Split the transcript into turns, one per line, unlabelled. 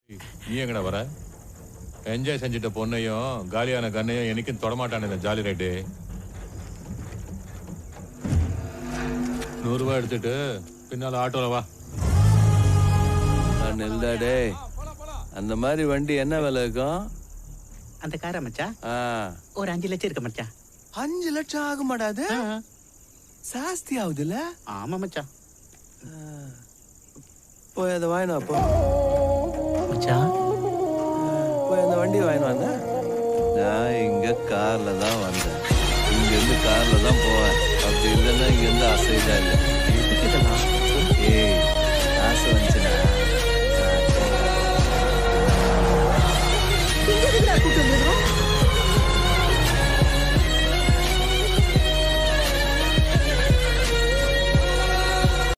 நீ எங்கடா வர? என்ஜாய் செஞ்சுட்ட பொண்ணையும் காலியான கண்ணையும் எனக்கும் தொடமாட்டானே இந்த ஜாலி ரைட்டு. 100 ரூபாய் எடுத்துட்டு பின்னால ஆட்டோல வா.
நெல்தாடே, அந்த மாதிரி வண்டி என்ன விலை இருக்கும்?
அந்த கார மச்சா ஒரு 5 லட்சம் இருக்கு மச்சா.
5 லட்சம் ஆக மாட்டாது? சாஸ்தி ஆகுதுல்ல?
ஆமா மச்சா.
போய் அதை வாங்கினா அப்போ
மச்சா,
போய் அந்த வண்டி வாங்கினு வந்த. நான் இங்க கார்ல தான் வந்தேன், இங்க இருந்து கார்ல தான் போவேன். அப்படி இல்லைன்னா இங்க இருந்து அசைதா இல்லை.